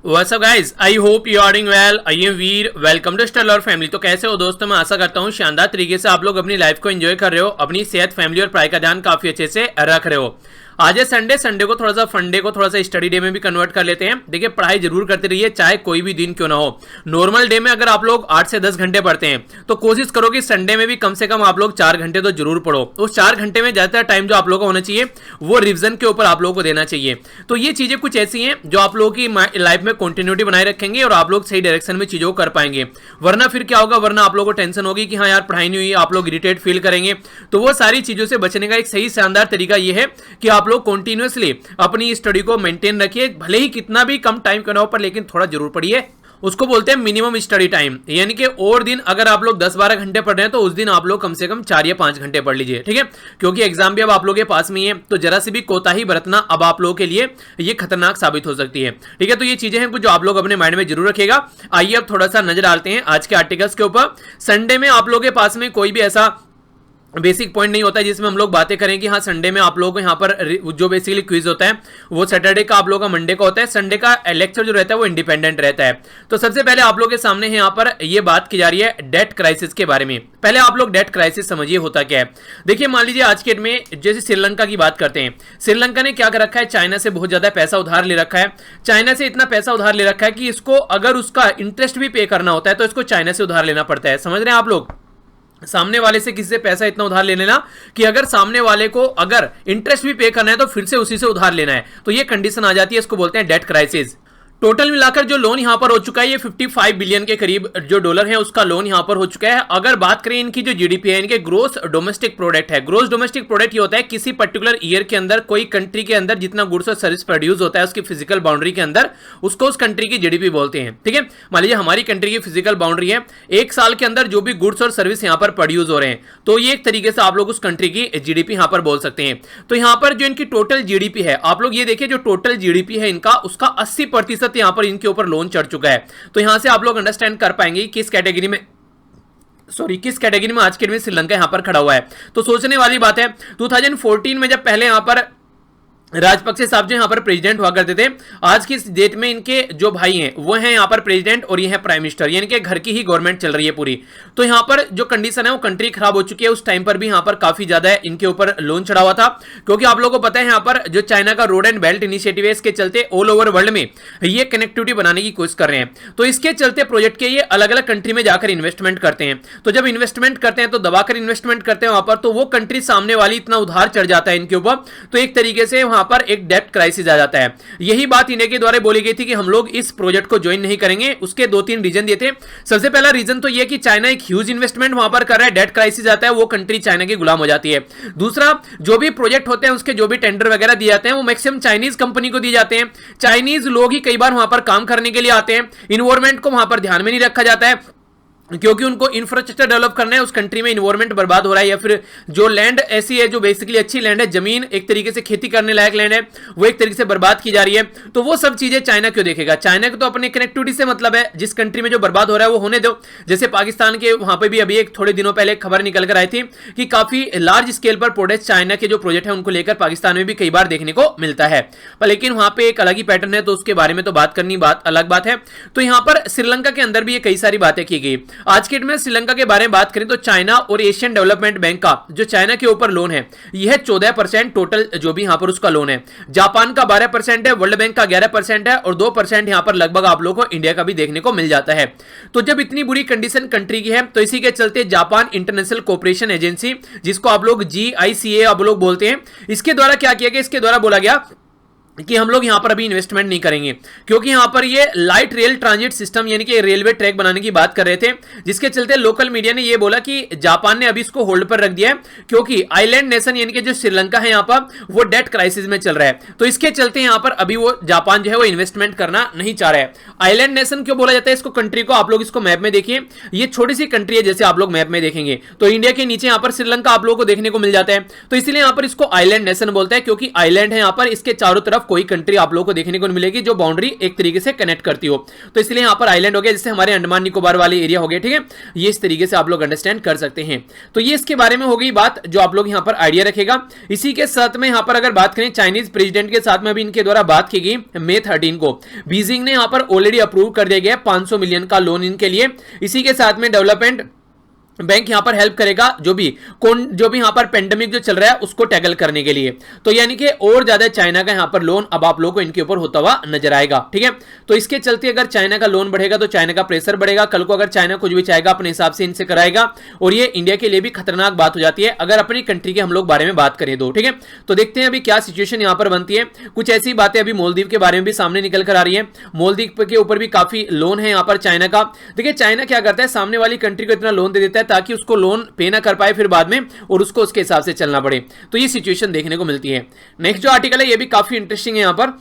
What's up guys? I hope you are doing well. I am Veer. Welcome to stellar family. तो कैसे हो दोस्तों? मैं आशा करता हूँ शानदार तरीके से आप लोग अपनी लाइफ को एंजॉय कर रहे हो, अपनी सेहत, फैमिली और पढ़ाई का ध्यान काफी अच्छे से रख रहे हो। आज है संडे को थोड़ा सा फंडे को थोड़ा सा स्टडी डे में भी कन्वर्ट कर लेते हैं। देखिए, पढ़ाई जरूर करते रहिए, चाहे कोई भी दिन क्यों ना हो। नॉर्मल डे में अगर आप लोग 8 से 10 घंटे पढ़ते हैं तो कोशिश करो कि संडे में भी कम से कम आप लोग 4 घंटे तो जरूर पढ़ो। उस 4 घंटे में ज्यादातर टाइम जो आप लोगों को होना चाहिए वो रिविजन के ऊपर आप लोगों को देना चाहिए। तो ये चीजें कुछ ऐसी हैं जो आप लोगों की लाइफ में कंटिन्यूटी बनाए रखेंगे और आप लोग सही डायरेक्शन में चीजों को कर पाएंगे। वरना फिर क्या होगा, वरना आप लोगों को टेंशन होगी कि हाँ यार पढ़ाई नहीं हुई, आप लोग इरिटेट फील करेंगे। तो वो सारी चीजों से बचने का एक सही शानदार तरीका ये है कि आप लोग कंटिन्यूअसली अपनी स्टडी को मेंटेन रखिए, भले ही कितना भी कम टाइम क्यों ना हो पर लेकिन थोड़ा जरूर पढ़िए। उसको बोलते हैं मिनिमम स्टडी टाइम, यानी कि और दिन अगर आप लोग 10-12 घंटे पढ़ रहे हैं तो उस दिन आप लोग कम से कम 4 या 5 घंटे पढ़ लीजिए, ठीक है। क्योंकि एग्जाम भी अब आप लोगों के पास में ही है, तो जरा सी भी कोताही बरतना अब आप लोगों के लिए ये खतरनाक साबित हो सकती है, ठीक है। तो ये चीजें हैं कुछ जो आप लोग अपने माइंड में जरूर रखिएगा। आइए अब थोड़ा सा नजर डालते हैं आज के आर्टिकल्स के ऊपर। संडे में आप लोगों के पास में कोई भी ऐसा बेसिक पॉइंट नहीं होता है जिसमें हम लोग बातें करें कि हाँ संडे में आप लोगों को यहाँ पर जो बेसिकली क्विज होता है वो सैटरडे का आप लोगों का मंडे का होता है। संडे का लेक्चर जो रहता है वो इंडिपेंडेंट रहता है। तो सबसे पहले आप लोगों के सामने है यहाँ पर ये बात की जा रही है डेट क्राइसिस के बारे में। पहले आप लोग डेट क्राइसिस समझिए होता क्या है। देखिए, मान लीजिए आज के डेट में जैसे श्रीलंका की बात करते हैं, श्रीलंका ने क्या कर रखा है, चाइना से बहुत ज्यादा पैसा उधार ले रखा है। चाइना से इतना पैसा उधार ले रखा है कि इसको अगर उसका इंटरेस्ट भी पे करना होता है तो इसको चाइना से उधार लेना पड़ता है। समझ रहे हैं आप लोग? सामने वाले से किसी से पैसा इतना उधार ले लेना कि अगर सामने वाले को अगर इंटरेस्ट भी पे करना है तो फिर से उसी से उधार लेना है। तो ये कंडीशन आ जाती है, इसको बोलते हैं डेट क्राइसिस। टोटल मिलाकर जो लोन यहां पर हो चुका है ये 55 बिलियन के करीब जो डॉलर है उसका लोन यहां पर हो चुका है। अगर बात करें इनकी जो जीडीपी है, इनके ग्रोस डोमेस्टिक प्रोडक्ट है, ग्रोस डोमेस्टिक प्रोडक्ट ये होता है किसी पर्टिकुलर ईयर के अंदर कोई कंट्री के अंदर जितना गुड्स और सर्विस प्रोड्यूस होता है उसकी फिजिकल बाउंड्री के अंदर, उसको उस कंट्री की जीडीपी बोलते हैं, ठीक है। मान लीजिए हमारी कंट्री की फिजिकल बाउंड्री है, एक साल के अंदर जो भी गुड्स और सर्विस यहां पर प्रोड्यूस हो रहे हैं तो ये एक तरीके से आप लोग उस कंट्री की जीडीपी यहां पर बोल सकते हैं। तो यहां पर जो इनकी टोटल जीडीपी है, आप लोग ये देखिए जो टोटल जीडीपी है इनका, उसका 80% यहां पर इनके ऊपर लोन चढ़ चुका है। तो यहां से आप लोग अंडरस्टैंड कर पाएंगे किस कैटेगरी में आज के दिन में श्रीलंका यहां पर खड़ा हुआ है। तो सोचने वाली बात है, 2014 में जब पहले यहां पर राजपक्षे साहब जो यहाँ पर प्रेसिडेंट हुआ करते थे, आज की डेट में इनके जो भाई हैं वो हैं यहाँ पर प्रेसिडेंट और ये है प्राइम मिनिस्टर, यानी कि घर की ही गवर्नमेंट चल रही है पूरी। तो यहाँ पर जो कंडीशन है वो कंट्री खराब हो चुकी है। उस टाइम पर भी यहाँ पर काफी ज्यादा इनके ऊपर लोन चढ़ा हुआ था, क्योंकि आप लोगों को पता है यहाँ पर जो चाइना का रोड एंड बेल्ट इनिशिएटिव है इसके चलते ऑल ओवर वर्ल्ड में ये कनेक्टिविटी बनाने की कोशिश कर रहे हैं। तो इसके चलते प्रोजेक्ट के ये अलग अलग कंट्री में जाकर इन्वेस्टमेंट करते हैं। तो जब इन्वेस्टमेंट करते हैं तो दबाकर इन्वेस्टमेंट करते हैं वहां पर, तो वो कंट्री सामने वाली इतना उधार चढ़ जाता है इनके ऊपर, तो एक तरीके से वहां पर एक डेट क्राइसिस आ जाता है। यही बात इंडिया के द्वारा बोली गई थी कि हम लोग इस प्रोजेक्ट को ज्वाइन नहीं करेंगे। उसके 2-3 रीजन दिए थे। सबसे पहला रीजन तो यह कि चाइना एक ह्यूज इन्वेस्टमेंट वहां पर कर रहा है, डेट क्राइसिस आता है, वो कंट्री चाइना की गुलाम हो जाती है। दूसरा, जो भी प्रोजेक्ट होते हैं उसके जो भी टेंडर वगैरह दिए जाते हैं वो मैक्सिमम चाइनीज कंपनी को दिए जाते हैं। चाइनीज लोग ही कई बार वहां पर काम करने के लिए आते हैं। इन्वायरमेंट को वहां पर ध्यान में नहीं रखा जाता है, क्योंकि उनको इंफ्रास्ट्रक्चर डेवलप करना है। उस कंट्री में इन्वायरमेंट बर्बाद हो रहा है, या फिर जो लैंड ऐसी है जो बेसिकली अच्छी लैंड है, जमीन एक तरीके से खेती करने लायक लैंड है, वो एक तरीके से बर्बाद की जा रही है। तो वो सब चीजें चाइना क्यों देखेगा? चाइना को तो अपने कनेक्टिविटी से मतलब है, जिस कंट्री में जो बर्बाद हो रहा है वो होने दो। जैसे पाकिस्तान के वहां पर भी अभी एक थोड़े दिनों पहले खबर निकल कर आई थी कि काफी लार्ज स्केल पर प्रोडक्ट चाइना के जो प्रोजेक्ट है उनको लेकर पाकिस्तान में भी कई बार देखने को मिलता है, पर लेकिन वहां पर एक अलग ही पैटर्न है, तो उसके बारे में तो बात करनी अलग बात है। तो यहां पर श्रीलंका के अंदर भी कई सारी बातें की गई। आज के में श्रीलंका के बारे में बात करें तो चाइना और एशियन डेवलपमेंट बैंक का जो चाइना के ऊपर लोन है यह 14% टोटल जो भी यहां पर उसका लोन है। जापान का 12% है, वर्ल्ड बैंक का 11% है और 2% यहां पर लगभग आप लोगों को इंडिया का भी देखने को मिल जाता है। तो जब इतनी बुरी कंडीशन कंट्री की है तो इसी के चलते जापान इंटरनेशनल कोऑपरेशन एजेंसी, जिसको आप लोग GICA आप लोग बोलते हैं, इसके द्वारा क्या किया गया, इसके द्वारा बोला गया कि हम लोग यहां पर अभी इन्वेस्टमेंट नहीं करेंगे, क्योंकि यहां पर ये लाइट रेल ट्रांजिट सिस्टम यानी कि रेलवे ट्रैक बनाने की बात कर रहे थे, जिसके चलते लोकल मीडिया ने ये बोला कि जापान ने अभी इसको होल्ड पर रख दिया है, क्योंकि आइलैंड नेशन यानी कि जो श्रीलंका है यहां पर वो डेट क्राइसिस में चल रहा है। तो इसके चलते यहां पर अभी वो जापान जो है वो इन्वेस्टमेंट करना नहीं चाह रहा है। आइलैंड नेशन क्यों बोला जाता है इसको कंट्री को? आप लोग इसको मैप में देखिए, ये छोटी सी कंट्री है, जैसे आप लोग मैप में देखेंगे तो इंडिया के नीचे यहां पर श्रीलंका आप लोगों को देखने को मिल जाता है, तो इसलिए यहां पर इसको आइलैंड नेशन बोलता है, क्योंकि आइलैंड है यहां पर, इसके चारों तरफ तरफ कोई कंट्री आप लोगों को देखने को मिलेगी जो बाउंड्री एक तरीके से कनेक्ट करती हो। तो इसलिए यहां पर आइलैंड हो गया, जैसे हमारे अंडमान निकोबार वाले एरिया हो गया, ठीक है, ये इस तरीके से आप लोग अंडरस्टैंड कर सकते हैं। तो ये इसके बारे में हो गई बात जो आप लोग यहां पर आइडिया रखेगा। इसी के साथ में यहां पर अगर बात करें चाइनीज प्रेसिडेंट के साथ में अभी इनके द्वारा बात की गई मई 13 को, बीजिंग ने यहां पर ऑलरेडी अप्रूव कर दिया गया 500 मिलियन का लोन इनके लिए। इसी के साथ में डेवलपमेंट बैंक यहां पर हेल्प करेगा जो भी यहां पर पेंडेमिक जो चल रहा है उसको टैकल करने के लिए। तो यानी कि और ज्यादा चाइना का यहां पर लोन अब आप लोगों को इनके ऊपर होता हुआ नजर आएगा, ठीक है। तो इसके चलते अगर चाइना का लोन बढ़ेगा तो चाइना का प्रेशर बढ़ेगा। कल को अगर चाइना कुछ भी चाहेगा अपने हिसाब से इनसे कराएगा, और ये इंडिया के लिए भी खतरनाक बात हो जाती है अगर अपनी कंट्री के हम लोग बारे में बात करें तो, ठीक है। तो देखते हैं अभी क्या सिचुएशन यहां पर बनती है। कुछ ऐसी बातें अभी मालदीव के बारे में भी सामने निकल कर आ रही है। मालदीव के ऊपर भी काफी लोन है यहां पर चाइना का। देखिए चाइना क्या करता है, सामने वाली कंट्री को इतना लोन दे देता है ताकि उसको लोन पे ना कर पाए फिर बाद में, और उसको उसके हिसाब से चलना पड़े। तो ये सिचुएशन देखने को मिलती है। नेक्स्ट जो आर्टिकल है ये भी काफी इंटरेस्टिंग है, यहां पर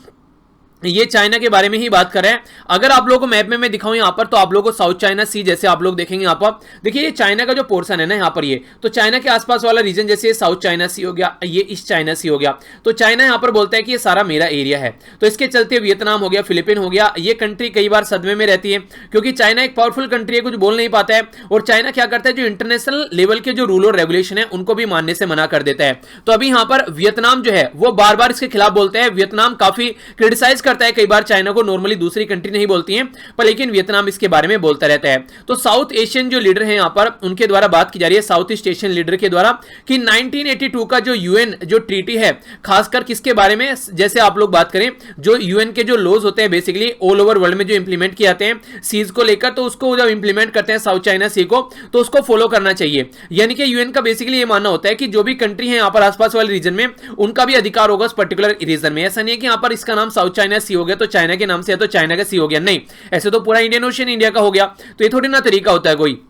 ये चाइना के बारे में ही बात कर रहे हैं। अगर आप लोगों को मैप में मैं दिखाऊं यहां पर, तो आप लोगों को साउथ चाइना सी जैसे आप लोग देखेंगे यहां पर, देखिए ये चाइना का जो पोर्शन है ना यहां पर, ये तो चाइना के आसपास वाला रीजन, जैसे साउथ चाइना सी हो गया, ये ईस्ट चाइना सी हो गया। तो चाइना यहां पर बोलता है कि ये सारा मेरा एरिया है। तो इसके चलते वियतनाम हो गया, फिलीपीन हो गया, ये कंट्री कई बार सदमे में रहती है क्योंकि चाइना एक पावरफुल कंट्री है, कुछ बोल नहीं पाता है। और चाइना क्या करता है, जो इंटरनेशनल लेवल के जो रूल और रेगुलेशन है उनको भी मानने से मना कर देता है। तो अभी यहां पर वियतनाम जो है वो बार बार इसके खिलाफ बोलता है। वियतनाम काफी क्रिटिसाइज करता है कई बार चाइना को, नॉर्मली दूसरी कंट्री नहीं बोलती हैं, पर लेकिन वियतनाम इसके बारे में बोलता रहता है। तो साउथ एशियन जो लीडर हैं यहां पर, उनके द्वारा बात की जा रही है, साउथ ईस्ट एशियन लीडर के द्वारा, कि 1982 का जो यूएन जो ट्रीटी है, खासकर किसके बारे में, जैसे आप लोग बात करें जो यूएन के जो लॉज होते हैं बेसिकली ऑल ओवर वर्ल्ड में जो इंप्लीमेंट किए जाते हैं सीज को लेकर, तो उसको जब इंप्लीमेंट करते हैं साउथ चाइना सी को, तो उसको फॉलो करना चाहिए। यानी कि यूएन का बेसिकली ये मानना होता है कि जो भी कंट्री है यहां पर आसपास वाले रीजन में, उनका भी अधिकार होगा उस पर्टिकुलर रीजन में। ऐसा नहीं है कि यहां पर इसका नाम साउथ चाइना सी हो गया तो चाइना के नाम से है तो चाइना का सी हो गया, नहीं, ऐसे तो पूरा इंडियन ओशन इंडिया का हो गया। तो ये थोड़ी ना तरीका होता है कोई।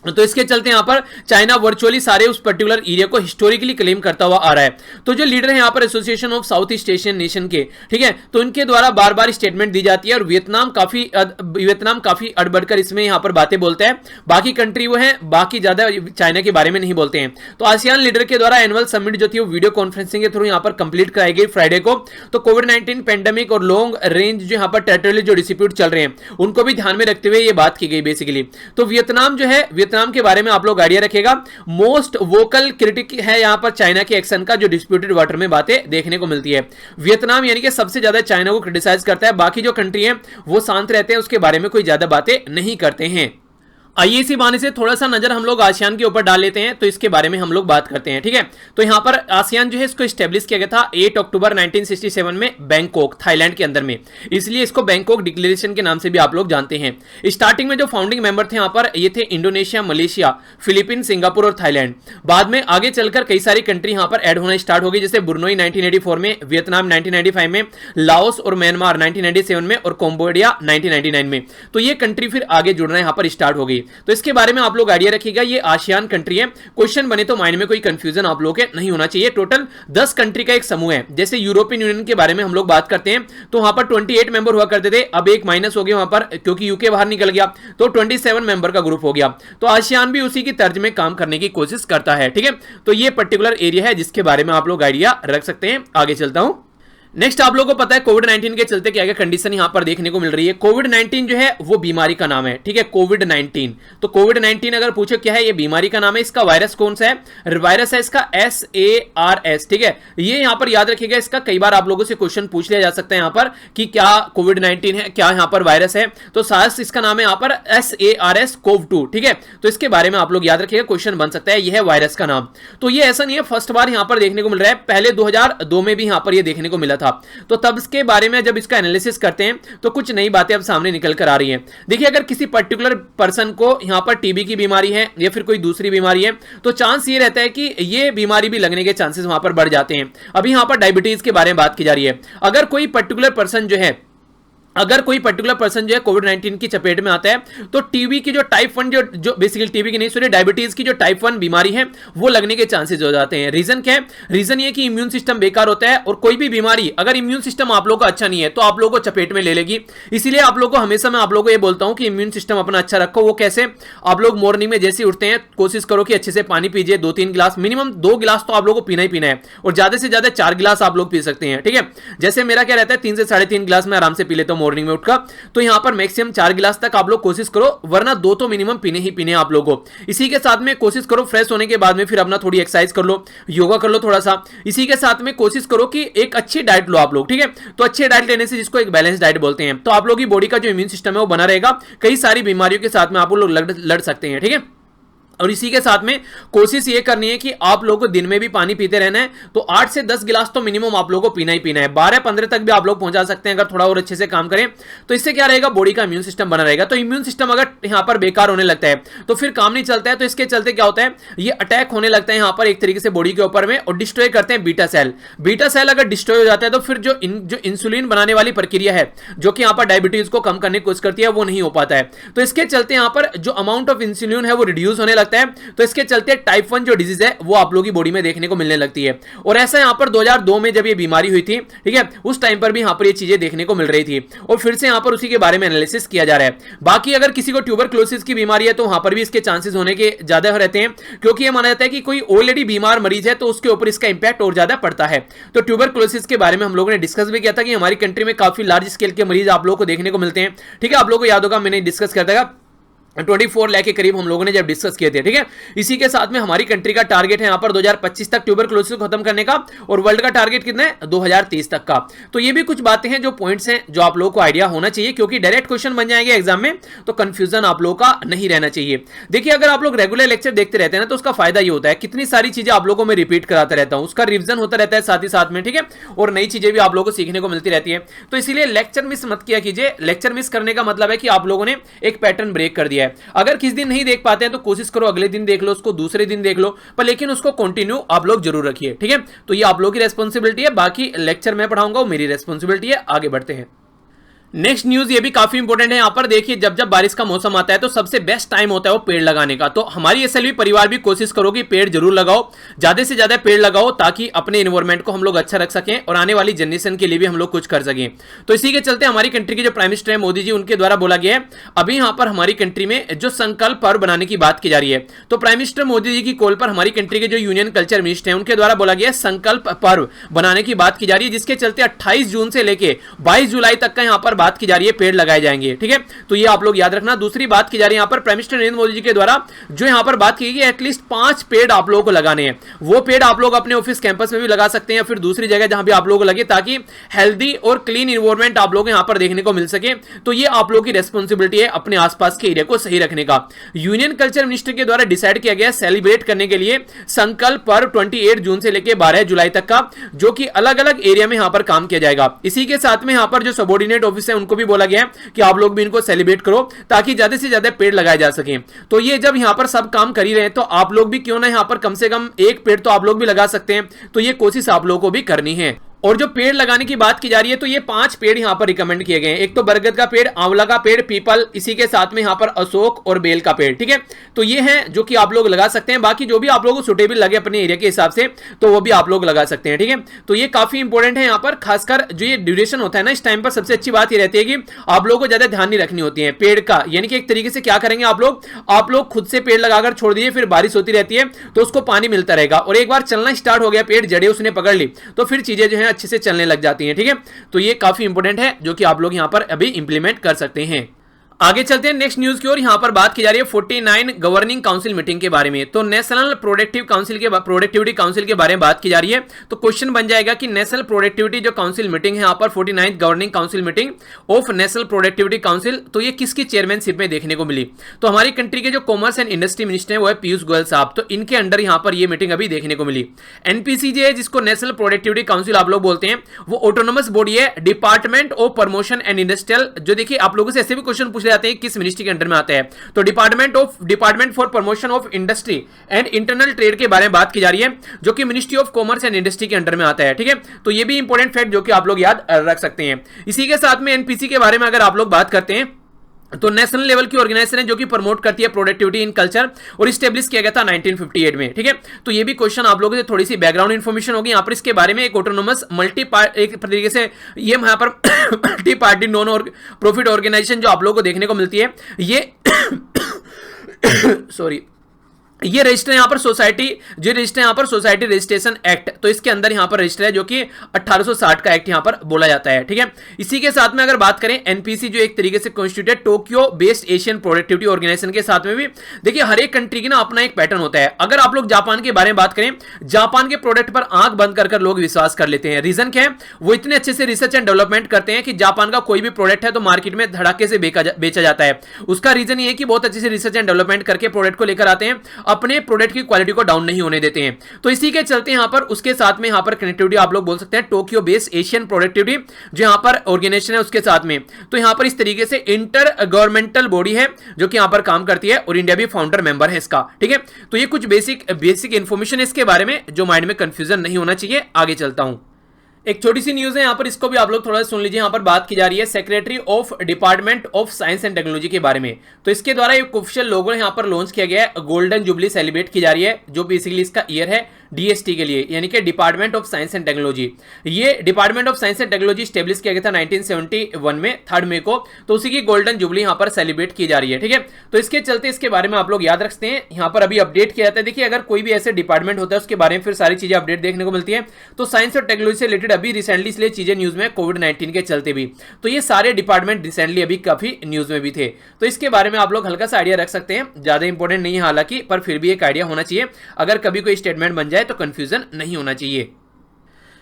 तो इसके चलते यहां पर चाइना वर्चुअली सारे उस पर्टिकुलर एरिया को हिस्टोरिकली क्लेम करता हुआ आ रहा है। तो जो लीडर है यहां पर association of south east Asian nation के, ठीक है, तो इनके द्वारा बार बार स्टेटमेंट दी जाती है, और वियतनाम काफी अड़बड़कर इसमें यहां पर बातें बोलता है। बाकी कंट्री वो है, बाकी ज्यादा चाइना के बारे में नहीं बोलते हैं। तो आसियान लीडर के द्वारा एनुअल समिट जो थी वो वीडियो कॉन्फ्रेंसिंग के थ्रू यहां पर कंप्लीट कराई गई फ्राइडे को। तो कोविड-19 पेंडेमिक और लॉन्ग रेंज जो यहां पर टेरिटोरियल जो डिस्प्यूट चल रहे हैं उनको भी ध्यान में रखते हुए ये बात की गई बेसिकली। तो वियतनाम जो है, वियतनाम के बारे में आप लोग आइडिया रखेगा, मोस्ट वोकल क्रिटिक है यहां पर चाइना के एक्शन का, जो डिस्प्यूटेड वाटर में बातें देखने को मिलती है। वियतनाम यानी कि सबसे ज्यादा चाइना को क्रिटिसाइज करता है, बाकी जो कंट्री है वो शांत रहते हैं, उसके बारे में कोई ज्यादा बातें नहीं करते हैं। आइए इसी बहाने से थोड़ा सा नजर हम लोग आसियान के ऊपर डाल लेते हैं, तो इसके बारे में हम लोग बात करते हैं, ठीक है। तो यहां पर आसियान जो है इसको स्टैब्लिश किया गया था 8 अक्टूबर 1967 में बैंकॉक, थाईलैंड के अंदर में, इसलिए इसको बैंकॉक डिक्लेरेशन के नाम से भी आप लोग जानते हैं। स्टार्टिंग में जो फाउंडिंग मेंबर थे यहां पर, ये थे इंडोनेशिया, मलेशिया, फिलीपीन, सिंगापुर और थाईलैंड। बाद में आगे चलकर कई सारी कंट्री यहां पर ऐड होना स्टार्ट हो गई, जैसे ब्रुनोई 1984 में, वियतनाम 1995 में, लाओस और म्यांमार 1997 में, और कंबोडिया 1999 में। तो ये कंट्री फिर आगे जुड़ना यहां पर स्टार्ट हो गई। तो इसके बारे में आप लोग आइडिया रखिएगा, ये आसियान कंट्री है। क्वेश्चन बने तो माइंड में कोई कंफ्यूजन आप लोगों के नहीं होना चाहिए। टोटल 10 कंट्री का एक समूह है। जैसे यूरोपियन यूनियन के बारे में हम लोग बात करते हैं तो वहां पर 28 मेंबर हुआ करते थे, अब एक माइनस हो गया वहां पर क्योंकि यूके बाहर निकल गया, तो 27 मेंबर का ग्रुप हो गया। तो आसियान भी उसी की तर्ज में काम करने की कोशिश करता है, ठीक है। तो ये पर्टिकुलर एरिया है जिसके बारे में आप लोग आइडिया रख सकते हैं। आगे चलता हूं। नेक्स्ट आप लोगों को पता है कोविड-19 के चलते क्या क्या कंडीशन यहां पर देखने को मिल रही है। कोविड-19 जो है वो बीमारी का नाम है, ठीक है, कोविड-19। तो कोविड-19 अगर पूछो क्या है, ये बीमारी का नाम है। इसका वायरस कौन सा है? वायरस है इसका SARS, ठीक है। ये यहां पर याद रखिएगा, इसका कई बार आप लोगों से क्वेश्चन पूछ लिया जा सकता है यहां पर कि क्या कोविड-19 है, क्या यहां पर वायरस है। तो सार्स इसका नाम है यहां पर SARS-CoV-2, ठीक है। तो इसके बारे में आप लोग याद रखिएगा, क्वेश्चन बन सकता है, यह है वायरस का नाम। तो ये ऐसा नहीं है फर्स्ट बार यहां पर देखने को मिल रहा है, पहले 2002 में भी यहां पर ये देखने को मिला था। तो तब इसके बारे में जब इसका एनालिसिस करते हैं तो कुछ नई बातें अब सामने निकल कर आ रही हैं। देखिए अगर किसी पर्टिकुलर पर्सन को यहां पर टीबी की बीमारी है या फिर कोई दूसरी बीमारी है, तो चांस ये रहता है कि ये बीमारी भी लगने के चांसेस वहां पर बढ़ जाते हैं। अभी यहां पर डायबिटीज के बारे में बात की जा रही है। अगर कोई पर्टिकुलर पर्सन जो है अगर कोई पर्टिकुलर पर्सन जो है कोविड-19 की चपेट में आता है तो टीबी की जो टाइप 1 जो बेसिकली टीबी की नहीं सॉरी डायबिटीज की जो टाइप 1 बीमारी है वो लगने के चांसेस हो जाते हैं। रीजन क्या है? रीजन ये कि इम्यून सिस्टम बेकार होता है और कोई भी बीमारी अगर इम्यून सिस्टम आप लोगों का अच्छा नहीं है तो आप लोगों को चपेट में ले लेगी। इसीलिए आप लोगों को हमेशा मैं आप लोगों को ये बोलता हूं कि इम्यून सिस्टम अपना अच्छा रखो। वो कैसे? आप लोग मॉर्निंग में जैसे उठते हैं कोशिश करो कि अच्छे से पानी पीजिए, 2-3 गिलास, मिनिमम 2 गिलास तो आप लोगों को पीना ही पीना है और ज्यादा से ज्यादा 4 गिलास आप लोग पी सकते हैं। ठीक है, जैसे मेरा क्या रहता है 3 से 3.5 गिलास में आराम से पी लेता हूं मॉर्निंग में उठकर, तो यहां पर मैक्सिमम 4 गिलास तक आप लोग कोशिश करो, वरना 2 तो मिनिमम पीने ही पीने आप लोगों को। इसी के साथ में कोशिश करो फ्रेश होने के बाद में फिर अपना थोड़ी एक्सरसाइज कर लो, योगा कर लो थोड़ा सा। इसी के साथ में कोशिश करो कि एक अच्छी डाइट लो आप लोग। ठीक है, तो अच्छी डाइट लेने से जिसको एक बैलेंस डाइट बोलते हैं, तो आप लोग की बॉडी का जो इम्यून सिस्टम है वो बना रहेगा, कई सारी बीमारियों के साथ में आप लोग लड़ सकते हैं। ठीक है, और इसी के साथ में कोशिश ये करनी है कि आप लोगों को दिन में भी पानी पीते रहना है, तो 8 से 10 गिलास तो मिनिमम आप लोगों को पीना ही पीना है। 12-15 तक भी आप लोग पहुंचा सकते हैं अगर थोड़ा और अच्छे से काम करें, तो इससे क्या रहेगा, बॉडी का इम्यून सिस्टम बना रहेगा। तो इम्यून सिस्टम अगर यहां पर बेकार होने लगता है तो फिर काम नहीं चलता है, तो इसके चलते क्या होता है, ये अटैक होने लगता है यहां पर एक तरीके से बॉडी के ऊपर में और डिस्ट्रॉय करते हैं बीटा सेल। बीटा सेल अगर डिस्ट्रॉय हो जाता है तो फिर जो इंसुलिन बनाने वाली प्रक्रिया है जो कि यहां पर डायबिटीज को कम करने की कोशिश करती है वो नहीं हो पाता है, तो इसके चलते यहां पर जो अमाउंट ऑफ इंसुलिन है वो रिड्यूस होने लगता है, तो इसके चलते टाइप 1 जो डिजीज है वो आप लोगों की बॉडी में देखने को मिलने लगती है। और ऐसा यहां पर 2002 में जब ये बीमारी हुई थी, ठीक है, उस टाइम पर भी यहां पर ये चीजें देखने को मिल रही थी और फिर से यहां पर उसी के बारे में एनालिसिस किया जा रहा है। बाकी अगर किसी को ट्यूबरक्लोसिस की बीमारी है तो वहां पर भी इसके चांसेस होने के ज्यादा रहते हैं, क्योंकि यह माना जाता है कि कोई ऑलरेडी बीमार मरीज है तो उसके ऊपर इसका इंपैक्ट और ज्यादा पड़ता है। तो ट्यूबरक्लोसिस के बारे में हम लोगों ने डिस्कस भी किया था कि हमारी कंट्री में काफी लार्ज स्केल के मरीज आप लोगों को देखने को मिलते हैं। ठीक है, आप लोगों को याद होगा मैंने डिस्कस किया था 24 लाख के करीब हम लोगों ने जब डिस्कस किए थे। ठीक है, इसी के साथ में हमारी कंट्री का टारगेट है यहां पर 2025 तक ट्यूबरक्लोसिस को खत्म करने का और वर्ल्ड का टारगेट कितना है 2030 तक का। तो ये भी कुछ बातें हैं जो पॉइंट्स हैं जो आप लोगों को आइडिया होना चाहिए, क्योंकि डायरेक्ट क्वेश्चन बन जाएंगे एग्जाम में तो कंफ्यूजन आप लोगों का नहीं रहना चाहिए। देखिए, अगर आप लोग रेगुलर लेक्चर देखते रहते हैं ना तो उसका फायदा ये होता है कितनी सारी चीजें आप लोगों को मैं रिपीट कराता रहता हूं, उसका रिविजन होता रहता है साथ ही साथ में। ठीक है, और नई चीजें भी आप लोगों को सीखने को मिलती रहती है, तो इसीलिए लेक्चर मिस मत किया कीजिए। लेक्चर मिस करने का मतलब है कि आप लोगों ने एक पैटर्न ब्रेक कर दिया है। अगर किस दिन नहीं देख पाते हैं तो कोशिश करो अगले दिन देख लो, उसको दूसरे दिन देख लो, पर लेकिन उसको कंटिन्यू आप लोग जरूर रखिए। ठीक है, तो ये आप लोगों की रेस्पॉन्सिबिलिटी है, बाकी लेक्चर मैं पढ़ाऊंगा वो मेरी रेस्पॉन्सिबिलिटी है। आगे बढ़ते हैं। नेक्स्ट न्यूज ये भी काफी इंपॉर्टेंट है। यहां पर देखिए, जब जब बारिश का मौसम आता है तो सबसे बेस्ट टाइम होता है वो पेड़ लगाने का। तो हमारी एसएलवी परिवार भी कोशिश करो कि पेड़ जरूर लगाओ, ज्यादा से ज्यादा पेड़ लगाओ, ताकि अपने एनवायरमेंट को हम लोग अच्छा रख सकें और आने वाली जनरेशन के लिए भी हम लोग कुछ कर सकें। तो इसी के चलते हमारी कंट्री के जो प्राइम मिनिस्टर है मोदी जी, उनके द्वारा बोला गया है अभी यहां पर हमारी कंट्री में जो संकल्प पर्व बनाने की बात की जा रही है, तो प्राइम मिनिस्टर मोदी जी की कॉल पर हमारी कंट्री के जो यूनियन कल्चर मिनिस्टर है उनके द्वारा बोला गया संकल्प पर्व बनाने की बात की जा रही है, जिसके चलते 28 जून से लेकर 22 जुलाई तक का यहां पर बात की जा रही है पेड़ लगाए जाएंगे। ठीक है, तो ये आप लोग याद रखना। दूसरी बात की जा रही है यहां पर प्राइम मिनिस्टर नरेंद्र मोदी जी के द्वारा जो यहां पर बात की गई है एटलीस्ट 5 पेड़ आप लोगों को लगाने हैं। वो पेड़ आप लोग अपने ऑफिस कैंपस में भी लगा सकते हैं या फिर दूसरी जगह जहां भी आप लोगों को लगे, ताकि हेल्दी और क्लीन एनवायरनमेंट आप लोग यहां पर देखने को मिल सके। तो ये आप लोगों की रेस्पॉन्सिबिलिटी है अपने आसपास के एरिया को सही रखने का। यूनियन कल्चर मिनिस्टर के द्वारा डिसाइड किया गया सेलिब्रेट करने के लिए संकल्प पर्व 28 जून से लेकर 12 जुलाई तक का, जो कि अलग अलग एरिया में यहां पर काम किया जाएगा। इसी के साथ में यहां पर जो सबऑर्डिनेट ऑफिस है उनको भी बोला गया है कि आप लोग भी इनको सेलिब्रेट करो ताकि ज्यादा से ज्यादा पेड़ लगाए जा सके। तो ये जब यहां पर सब काम कर ही रहे हैं तो आप लोग भी क्यों ना यहां पर कम से कम एक पेड़ तो आप लोग भी लगा सकते हैं। तो ये कोशिश आप लोगों को भी करनी है। और जो पेड़ लगाने की बात की जा रही है तो ये 5 पेड़ यहां पर रिकमेंड किए गए हैं। एक तो बरगद का पेड़, आंवला का पेड़, पीपल, इसी के साथ में यहां पर अशोक और बेल का पेड़। ठीक है, तो ये हैं जो कि आप लोग लगा सकते हैं। बाकी जो भी आप लोगों को सुटेबल लगे अपने एरिया के हिसाब से तो वो भी आप लोग लगा सकते हैं। ठीक है, तो ये काफी इंपॉर्टेंट है। यहां पर खासकर जो ये ड्यूरेशन होता है ना, इस टाइम पर सबसे अच्छी बात ये रहती है कि आप लोगों को ज्यादा ध्यान नहीं रखनी होती है पेड़ का, यानी कि एक तरीके से क्या करेंगे आप लोग खुद से पेड़ लगाकर छोड़ दीजिए, फिर बारिश होती रहती है तो उसको पानी मिलता रहेगा, और एक बार चलना स्टार्ट हो गया, पेड़ जड़े उसने पकड़ ली, तो फिर चीजें जो है अच्छे से चलने लग जाती हैं। ठीक है, तो ये काफी इंपॉर्टेंट है जो कि आप लोग यहां पर अभी इंप्लीमेंट कर सकते हैं। आगे चलते हैं नेक्स्ट न्यूज की ओर। यहां पर बात की जा रही है 49 गवर्निंग काउंसिल मीटिंग के बारे में। तो नेशनल प्रोडक्टिविटी काउंसिल के बारे में बात की जा रही है। तो क्वेश्चन बन जाएगा कि नेशनल प्रोडक्टिविटी जो काउंसिल मीटिंग है यहां पर 49 governing council meeting of national productivity council, तो ये किसकी चेयरमैनशिप में देखने को मिली? तो हमारी कंट्री के जो कॉमर्स एंड इंडस्ट्री मिनिस्टर है वो है पीयूष गोयल साहब, तो इनके अंडर यहां पर ये मीटिंग अभी देखने को मिली। एनपीसीजे है जिसको नेशनल प्रोडक्टिविटी काउंसिल आप लोग बोलते हैं, वो ऑटोनोमस बॉडी है, department of promotion and industrial. जो देखिए आप लोगों से ऐसे भी क्वेश्चन पूछ पूछ ले जाते हैं किस मिनिस्ट्री के अंडर में आता है, तो department for promotion of industry and internal trade के बारे में बात की जा रही है, जो कि ministry of commerce and industry के अंडर में आता है। ठीक है, तो ये भी इंपॉर्टेंट फैक्ट जो कि आप लोग याद रख सकते हैं। इसी के साथ में एनपीसी के बारे में अगर आप लोग बात करते हैं तो नेशनल लेवल की ऑर्गेनाइजेशन है जो कि प्रमोट करती है प्रोडक्टिविटी इन कल्चर, और स्टेब्लिश किया गया था 1958 में। ठीक है, तो ये भी क्वेश्चन आप लोगों से थोड़ी सी बैकग्राउंड इन्फॉर्मेशन होगी यहाँ पर इसके बारे में। एक ऑटोनोमस एक तरीके से ये यहाँ पर मल्टी पार्टी नॉन और प्रॉफिट ऑर्गेनाइजेशन जो आप लोगों को देखने को मिलती है, ये सॉरी ये रजिस्टर यहाँ पर सोसाइटी, जो रजिस्टर यहाँ पर सोसाइटी रजिस्ट्रेशन एक्ट, तो इसके अंदर यहाँ पर रजिस्टर है जो कि 1860 का एक्ट यहाँ पर बोला जाता है। ठीक है, इसी के साथ में अगर बात करें एनपीसी जो एक तरीके से constituted Tokyo based Asian productivity organization के साथ में भी देखिए हर एक कंट्री की ना अपना एक पैटर्न होता है। अगर आप लोग जापान के बारे में बात करें, जापान के प्रोडक्ट पर आंख बंद कर लोग विश्वास कर लेते हैं। रीजन क्या है, वो इतने अच्छे से रिसर्च एंड डेवलपमेंट करते हैं कि जापान का कोई भी प्रोडक्ट है तो मार्केट में धड़ाके से बेचा जाता है। उसका रीजन ये है कि बहुत अच्छे से रिसर्च एंड डेवलपमेंट करके प्रोडक्ट को लेकर आते हैं, अपने प्रोडक्ट की क्वालिटी को डाउन नहीं होने देते हैं। तो इसी के चलते यहां पर उसके साथ में यहां पर कनेक्टिविटी आप लोग बोल सकते हैं टोक्यो बेस्ड एशियन प्रोडक्टिविटी जो यहां पर ऑर्गेनाइजेशन है उसके साथ में, तो यहां पर इस तरीके से इंटर गवर्नमेंटल बॉडी है जो कि यहां पर काम करती है और इंडिया भी फाउंडर मेंबर है इसका। ठीक है, तो ये कुछ बेसिक इंफॉर्मेशन इसके बारे में जो माइंड में कंफ्यूजन नहीं होना चाहिए। आगे चलता हूं, एक छोटी सी न्यूज है यहाँ पर, इसको भी आप लोग थोड़ा सुन लीजिए। यहाँ पर बात की जा रही है secretary of department of science and technology के बारे में। तो इसके द्वारा एक ऑफिशियल लोगो यहाँ पर लॉन्च किया गया है, गोल्डन जुबली सेलिब्रेट की जा रही है, जो बेसिकली इसका ईयर है डीएसटी के लिए, यानी कि department of science and technology. ये department of science and technology establish किया गया था 1971 में 3 मई को, तो उसी की गोल्डन जुबली यहाँ पर सेलिब्रेट की जा रही है। ठीक है, तो इसके चलते इसके बारे में आप लोग याद रखते हैं, यहाँ पर अभी अपडेट किया जाता है। देखिए अगर कोई भी ऐसे डिपार्टमेंट होता है उसके बारे में फिर सारी चीजें अपडेट देखने को मिलती है। तो साइंस और टेक्नोलॉजी से रिलेटेड अभी रिसेंटली इसलिए चीजें न्यूज में कोविड-19 के चलते भी, तो ये सारे डिपार्टमेंट रिसेंटली अभी काफी न्यूज में भी थे, तो इसके बारे में आप लोग हल्का सा आइडिया रख सकते हैं। ज्यादा इंपॉर्टेंट नहीं है हालांकि, पर फिर भी एक आइडिया होना चाहिए, अगर कभी कोई स्टेटमेंट बन जाए तो कंफ्यूजन नहीं होना चाहिए।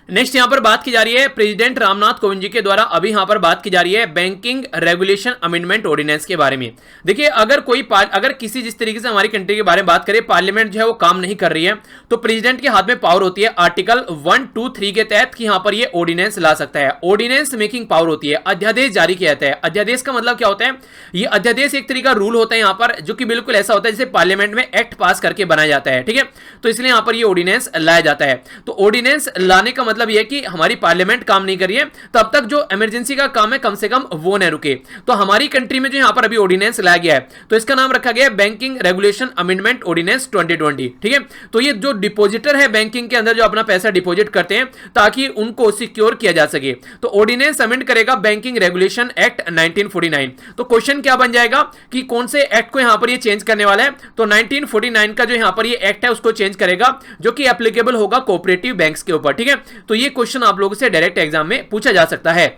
नेक्स्ट यहां पर बात की जा रही है प्रेसिडेंट रामनाथ कोविंद जी के द्वारा अभी यहां पर बात की जा रही है बैंकिंग रेगुलेशन अमेंडमेंट ऑर्डिनेंस के बारे में। देखिए अगर किसी जिस तरीके से हमारी कंट्री के बारे में बात करें, पार्लियामेंट जो है वो काम नहीं कर रही है, तो प्रेसिडेंट के हाथ में पावर होती है आर्टिकल 1, 2, 3 के तहत कि यहां पर ये ऑर्डिनेंस ला सकता है। ऑर्डिनेंस मेकिंग पावर होती है, अध्यादेश जारी किया जाता है। अध्यादेश का मतलब क्या होता है, ये अध्यादेश एक तरीका रूल होता है यहाँ पर, जो कि बिल्कुल ऐसा होता है जैसे पार्लियामेंट में एक्ट पास करके बनाया जाता है। ठीक है, तो इसलिए यहां पर ये ऑर्डिनेंस लाया जाता है। तो ऑर्डिनेंस लाने का मतलब यह है कि हमारी पार्लियामेंट काम नहीं कर रही है, तब तक जो इमरजेंसी का काम है कम से कम वो न रुके। तो हमारी कंट्री में जो यहां पर अभी ऑर्डिनेंस लाया गया है, तो इसका नाम रखा गया है बैंकिंग रेगुलेशन अमेंडमेंट ऑर्डिनेंस 2020। ठीक है, तो ये जो डिपॉजिटर है बैंकिंग के अंदर जो अपना पैसा डिपॉजिट करते हैं ताकि उनको सिक्योर किया जा सके, तो ऑर्डिनेंस अमेंड करेगा बैंकिंग रेगुलेशन एक्ट 1949। तो क्वेश्चन क्या बन जाएगा कि कौन से एक्ट को यहां पर ये चेंज करने वाला है, तो 1949 का जो यहां पर ये एक्ट है उसको चेंज करेगा, जो कि एप्लीकेबल होगा कोऑपरेटिव बैंक्स के ऊपर। ठीक है, तो ये क्वेश्चन आप लोगों से डायरेक्ट एग्जाम में पूछा जा सकता है।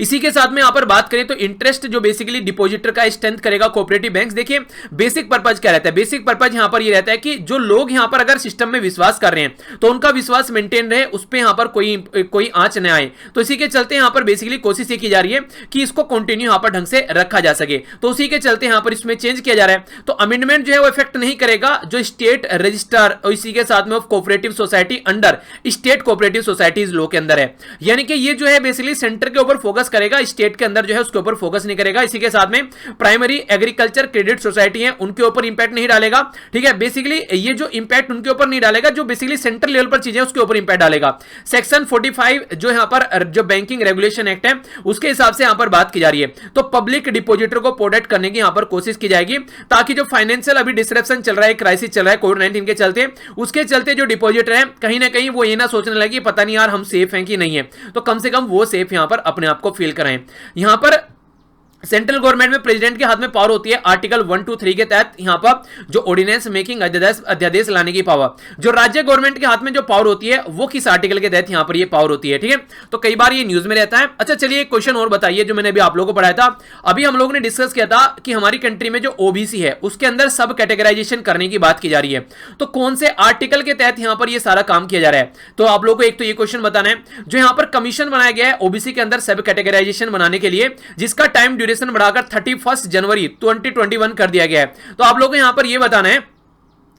इसी के साथ में यहां पर बात करें तो इंटरेस्ट जो बेसिकली डिपॉजिटर का स्ट्रेंथ करेगा कोऑपरेटिव बैंक्स। देखिए बेसिक पर्पज क्या रहता है, बेसिक पर्पज यहां पर ये रहता है कि जो लोग यहां पर अगर सिस्टम में विश्वास कर रहे हैं तो उनका विश्वास मेंटेन रहे, उस पर यहां पर कोई आंच न आए। तो इसी के चलते यहां पर बेसिकली कोशिश ये की जा रही है कि इसको कंटिन्यू यहां पर ढंग से रखा जा सके, तो उसी के चलते यहां पर इसमें चेंज किया जा रहा है। तो अमेंडमेंट जो है वो इफेक्ट नहीं करेगा जो स्टेट रजिस्ट्रार और इसी के साथ में of cooperative society under state cooperative societies law के अंदर है, यानी कि ये जो है बेसिकली सेंटर के ऊपर फोकस करेगा, स्टेट के अंदर जो है उसके ऊपर फोकस नहीं करेगा। इसी के साथ में प्राइमरी एग्रीकल्चर क्रेडिट सोसाइटी है उनके ऊपर इंपैक्ट नहीं डालेगा। ठीक है, बेसिकली ये जो इंपैक्ट उनके ऊपर नहीं डालेगा, जो बेसिकली सेंट्रल लेवल पर चीजें उसके ऊपर इंपैक्ट डालेगा। सेक्शन 45 जो यहां पर जो बैंकिंग रेगुलेशन एक्ट है उसके हिसाब से यहां पर बात की जा रही है, तो पब्लिक डिपॉजिटर को प्रोटेक्ट करने की यहां पर कोशिश की जाएगी, ताकि जो फाइनेंशियल अभी डिसरप्शन चल रहा है, क्राइसिस चल रहा है कोविड-19 के चलते, उसके चलते जो डिपॉजिटर है कहीं ना कहीं वो ये ना सोचने लगे पता नहीं यार हम सेफ हैं कि नहीं है, तो कम से कम वो सेफ यहां पर अपने आप को फील कराएं। यहां पर सेंट्रल गवर्नमेंट में प्रेसिडेंट के हाथ में पावर होती है आर्टिकल 1, 2, 3 के तहत यहां पर जो ऑर्डिनेंस मेकिंग अध्यादेश लाने की पावर। जो राज्य गवर्नमेंट के हाथ में जो पावर होती है वो किस आर्टिकल के तहत यहां पर ये पावर होती है। ठीक है, तो कई बार ये न्यूज में रहता है। अच्छा चलिए एक क्वेश्चन और बताइए जो मैंने अभी आप लोगों को पढ़ाया था। अभी हम लोगों ने डिस्कस किया था कि हमारी कंट्री में जो ओबीसी है उसके अंदर सब कैटेगराइजेशन करने की बात की जा रही है, तो कौन से आर्टिकल के तहत यहां पर ये सारा काम किया जा रहा है। तो आप लोगों को एक तो ये क्वेश्चन बताना है, जो यहां पर कमीशन बनाया गया है ओबीसी के अंदर सब कैटेगराइजेशन बनाने के लिए, जिसका टाइम ड्यूरेशन बढ़ाकर 31 जनवरी 2021 कर दिया गया है। तो आप लोगों को यहां पर यह बताना है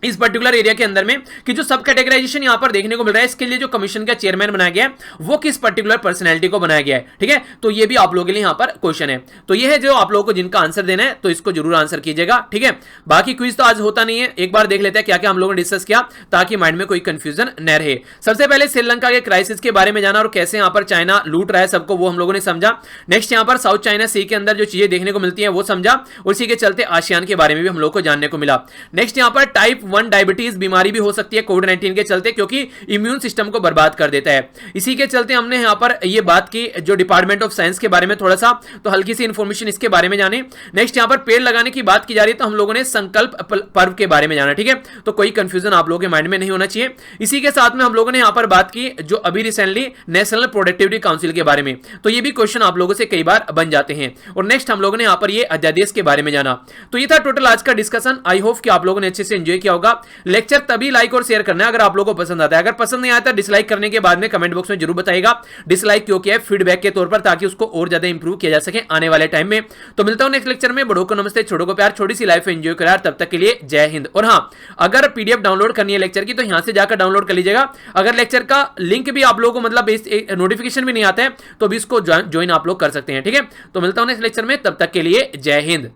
इस पर्टिकुलर एरिया के अंदर में कि जो सब कैटेगराइजेशन यहां पर देखने को मिल रहा है, इसके लिए जो कमीशन का चेयरमैन बनाया गया है वो किस पर्टिकुलर पर्सनैलिटी को बनाया गया है। ठीक है, तो ये भी आप लोगों के लिए यहां पर क्वेश्चन है। तो ये है जो आप लोगों को जिनका आंसर देना है, तो इसको जरूर आंसर कीजिएगा। ठीक है, बाकी क्विज तो आज होता नहीं है, एक बार देख लेते हैं क्या क्या हम लोगों ने डिस्कस किया ताकि माइंड में कोई कंफ्यूजन न रहे। सबसे पहले श्रीलंका के क्राइसिस के बारे में जाना और कैसे यहां पर चाइना लूट रहा है सबको, वो हम लोगों ने समझा। नेक्स्ट यहां पर साउथ चाइना सी के अंदर जो चीजें देखने को मिलती है वो समझा, और इसी के चलते आसियान के बारे में भी हम लोग को जानने को मिला। नेक्स्ट यहां पर टाइप 1 डायबिटीज बीमारी भी हो सकती है कोविड-19 के चलते, क्योंकि इम्यून सिस्टम को बर्बाद कर देता है। इसी के चलते हमने यहां पर ये बात की जो डिपार्टमेंट ऑफ साइंस के बारे में थोड़ा सा, तो हल्की सी इंफॉर्मेशन इसके बारे में जाने। नेक्स्ट यहां पर पेड़ लगाने की बात की जा रही है, तो हम लोगों ने संकल्प पर्व के बारे में जाना। ठीक है, तो कोई कंफ्यूजन आप लोगों के माइंड में नहीं होना चाहिए। इसी के साथ में हम लोगों ने यहां पर बात की जो अभी रिसेंटली नेशनल प्रोडक्टिविटी काउंसिल के बारे में, तो ये भी क्वेश्चन आप लोगों से कई बार बन जाते हैं। और नेक्स्ट हम लोगों ने यहां पर ये अध्यादेश के बारे में जाना। तो ये था टोटल आज का डिस्कशन। आई होप कि आप लोगों ने अच्छे से एंजॉय किया होगा। लेक्चर तभी लाइक और शेयर करना है अगर आप लोगों को पसंद आता है। अगर पसंद नहीं आता डिसलाइक करने के बाद में कमेंट बॉक्स में जरूर बताइएगा डिसलाइक क्यों किया है, फीडबैक के तौर पर, ताकि उसको और ज्यादा इंप्रूव किया जा सके आने वाले टाइम में। तो मिलता हूं नेक्स्ट लेक्चर में। बड़ों को नमस्ते, छोटों को प्यार, छोटी सी लाइफ एंजॉय करो यार। तब तक के लिए जय हिंद। और हाँ, अगर पीडीएफ डाउनलोड करनी है लेक्चर की तो यहां से जाकर डाउनलोड कर लीजिएगा। अगर लेक्चर का लिंक भी आप लोगों को मतलब नोटिफिकेशन भी नहीं आता है तो भी इसको ज्वाइन आप लोग कर सकते हैं। ठीक है, तो मिलता हूं नेक्स्ट लेक्चर में, तब तक के लिए जय हिंद।